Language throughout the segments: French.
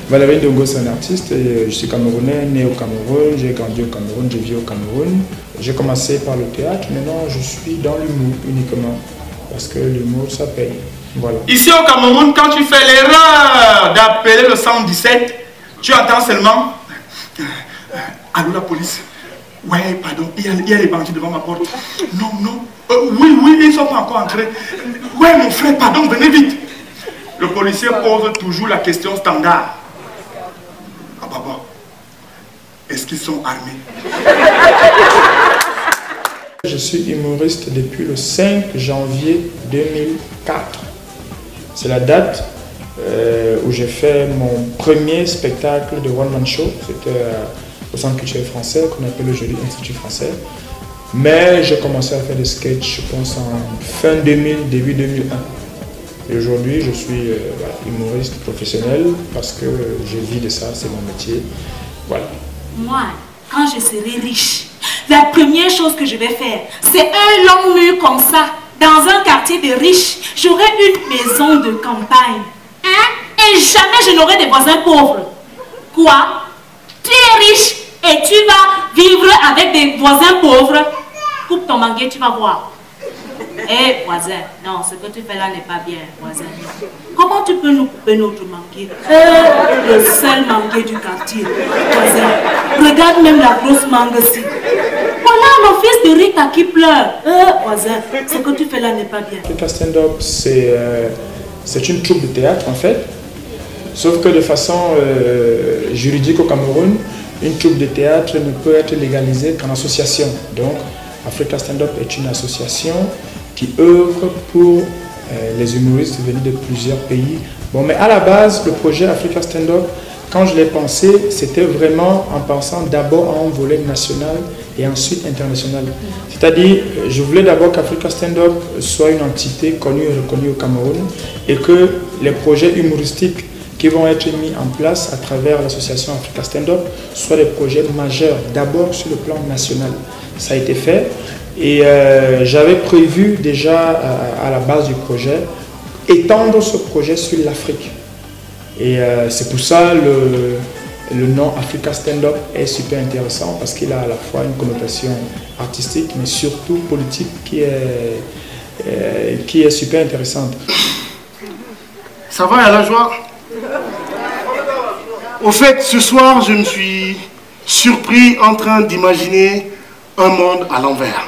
Valérie Ndongo, c'est un artiste. Et je suis camerounais, né au Cameroun, j'ai grandi au Cameroun, j'ai vécu au Cameroun. J'ai commencé par le théâtre, maintenant je suis dans l'humour uniquement. Parce que l'humour, ça paye. Voilà. Ici au Cameroun, quand tu fais l'erreur d'appeler le 117, tu entends seulement allô la police. Ouais, pardon, il y a les bandits devant ma porte. Non, non. Oui, ils ne sont pas encore entrés. Ouais, mon frère, pardon, venez vite. Le policier pose toujours la question standard. Ah, papa, est-ce qu'ils sont armés? Je suis humoriste depuis le 5 janvier 2004. C'est la date où j'ai fait mon premier spectacle de one-man show. C'était au Centre culturel français, qu'on appelle aujourd'hui Institut français. Mais j'ai commencé à faire des sketchs, je pense, en fin 2000, début 2001. Et aujourd'hui, je suis humoriste professionnel parce que je vis de ça, c'est mon métier. Voilà. Moi, quand je serai riche, la première chose que je vais faire, c'est un long mur comme ça, dans un quartier de riches. J'aurai une maison de campagne. Hein? Et jamais je n'aurai des voisins pauvres. Quoi? Tu es riche et tu vas vivre avec des voisins pauvres? Coupe ton manguier, tu vas voir. Eh, voisin, non, ce que tu fais là n'est pas bien, voisin. Comment tu peux nous couper notre manguier? Le seul manguier du quartier, voisin. Regarde même la grosse mangue-ci. Voilà mon fils de Rita qui pleure. Voisin, ce que tu fais là n'est pas bien. Africa Stand-Up, c'est une troupe de théâtre en fait. Sauf que de façon juridique au Cameroun, une troupe de théâtre ne peut être légalisée qu'en association. Donc, Africa Stand-Up est une association qui œuvre pour les humoristes venus de plusieurs pays. Bon, mais à la base, le projet Africa Stand-Up, quand je l'ai pensé, c'était vraiment en pensant d'abord à un volet national et ensuite international. C'est-à-dire, je voulais d'abord qu'Africa Stand-Up soit une entité connue et reconnue au Cameroun et que les projets humoristiques qui vont être mis en place à travers l'association Africa Stand-Up soient des projets majeurs, d'abord sur le plan national. Ça a été fait et j'avais prévu déjà à la base du projet étendre ce projet sur l'Afrique. Et c'est pour ça le nom Africa Stand-Up est super intéressant parce qu'il a à la fois une connotation artistique mais surtout politique qui est super intéressante. Ça va, à la joie? Au fait, ce soir, je me suis surpris en train d'imaginer un monde à l'envers.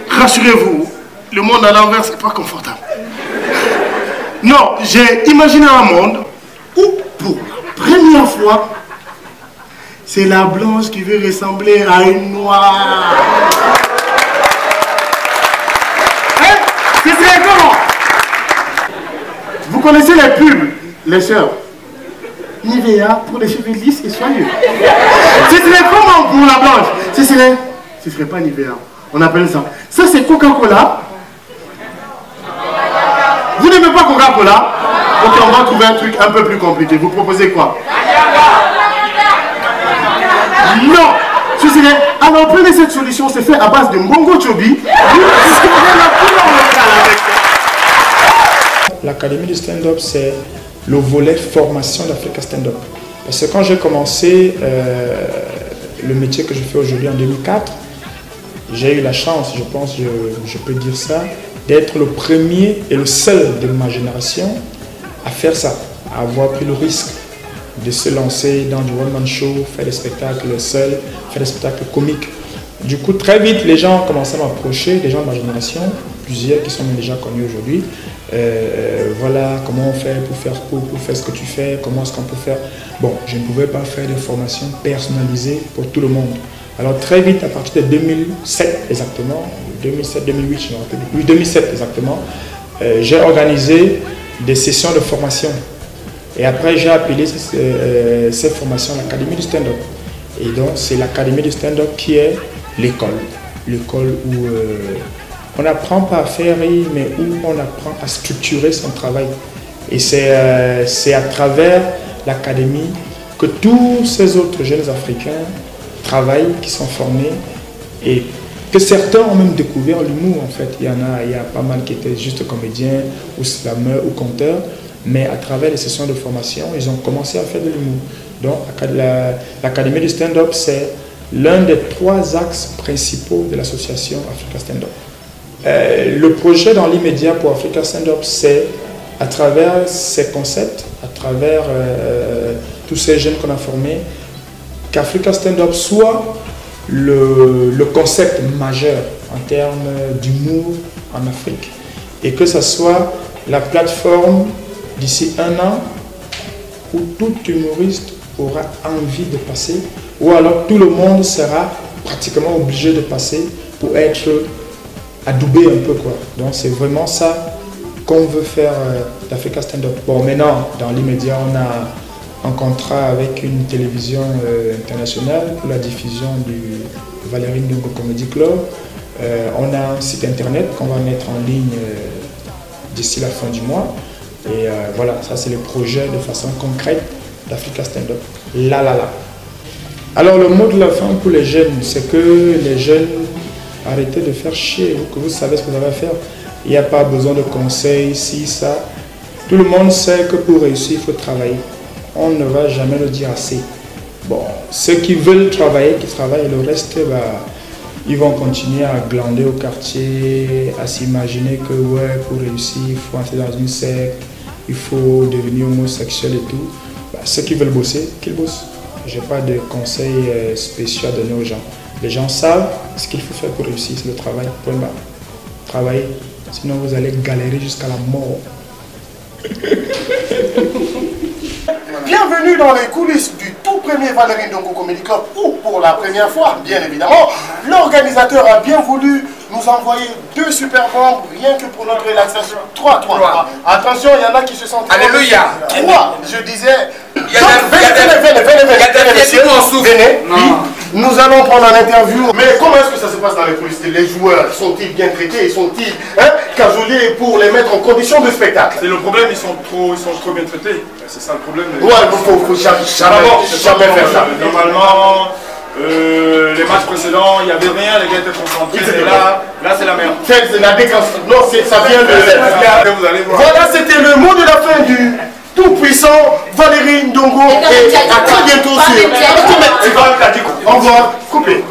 Rassurez-vous, le monde à l'envers, c'est pas confortable. Non, j'ai imaginé un monde où, pour la première fois, c'est la blanche qui veut ressembler à une noire. Hein? Ce serait comment? Vous connaissez les pubs, les sœurs? Nivea pour les cheveux lisses et soyeux. Ce serait comment pour la blanche? Ce serait pas Nivea. On appelle ça. Ça c'est Coca-Cola. Vous n'aimez pas Coca-Cola? Ok, on va trouver un truc un peu plus compliqué. Vous proposez quoi? Non! Ce serait... Alors prenez cette solution, c'est fait à base de Mbongo Chobi. L'Académie du stand-up, c'est le volet formation d'Africa Stand-Up. Parce que quand j'ai commencé le métier que je fais aujourd'hui en 2004, j'ai eu la chance, je pense, je peux dire ça, d'être le premier et le seul de ma génération à faire ça, à avoir pris le risque de se lancer dans du one-man show, faire des spectacles seuls, faire des spectacles comiques. Du coup, très vite, les gens ont commencé à m'approcher, des gens de ma génération, plusieurs qui sont déjà connus aujourd'hui. Voilà, comment on fait pour faire ce que tu fais, comment est-ce qu'on peut faire. Bon, je ne pouvais pas faire des formations personnalisées pour tout le monde. Alors très vite, à partir de 2007 exactement, 2007-2008, je me rappelle, oui 2007 exactement, j'ai organisé des sessions de formation. Et après, j'ai appelé ces formations l'Académie du stand-up. Et donc, c'est l'Académie du stand-up qui est l'école. L'école où on n'apprend pas à faire rire, mais où on apprend à structurer son travail. Et c'est à travers l'Académie que tous ces autres jeunes Africains travaillent, qui sont formés et que certains ont même découvert l'humour en fait. Il y a pas mal qui étaient juste comédiens ou slameurs ou conteurs Mais à travers les sessions de formation, ils ont commencé à faire de l'humour. Donc l'Académie du stand-up, c'est l'un des 3 axes principaux de l'association Africa Stand-up. Le projet dans l'immédiat pour Africa Stand-up, c'est à travers ces concepts, à travers tous ces jeunes qu'on a formés, qu'Africa Stand-up soit le concept majeur en termes d'humour en Afrique et que ce soit la plateforme d'ici 1 an où tout humoriste aura envie de passer ou alors tout le monde sera pratiquement obligé de passer pour être adoubé un peu quoi. Donc c'est vraiment ça qu'on veut faire d'Africa Stand-up. Bon, maintenant, dans l'immédiat, on a un contrat avec une télévision internationale pour la diffusion du Valérie Ndongo Comedy Club. On a un site internet qu'on va mettre en ligne d'ici la fin du mois. Et voilà, ça c'est le projet de façon concrète d'Africa Stand-up. Là. Alors le mot de la fin pour les jeunes, c'est que les jeunes, arrêtez de faire chier, que vous savez ce que vous avez à faire. Il n'y a pas besoin de conseils, si, ça. Tout le monde sait que pour réussir, il faut travailler. On ne va jamais le dire assez. Bon, ceux qui veulent travailler, qui travaillent, le reste, ils vont continuer à glander au quartier, à s'imaginer que ouais, pour réussir, il faut entrer dans une secte, il faut devenir homosexuel et tout. Ceux qui veulent bosser, qu'ils bossent. Je n'ai pas de conseils spéciaux à donner aux gens. Les gens savent ce qu'il faut faire pour réussir, c'est le travail. Point barre. Travailler. Sinon, vous allez galérer jusqu'à la mort. Bienvenue dans les coulisses du tout premier Valérie Ndongo Comedy Club, où pour la première fois, bien évidemment, l'organisateur a bien voulu nous envoyer 2 super membres, rien que pour notre relaxation. 3. Attention, il y en a qui se sentent... Alléluia. 3, je disais... Venez, nous allons prendre un interview. Mais comment est-ce que ça se passe dans les coulisses? Les joueurs, sont-ils bien traités? Sont-ils cajolés pour les mettre en condition de spectacle? C'est le problème, ils sont trop bien traités. C'est ça le problème. Ouais, il faut jamais faire ça. Normalement, les matchs précédents, il n'y avait rien, les gars étaient concentrés. Et là c'est la merde. C'est la décence. Non, ça vient de... Vous allez voir. Voilà, c'était le mot de la fin du tout-puissant Valérie Ndongo. Et à très bientôt sur... Au revoir, coupé.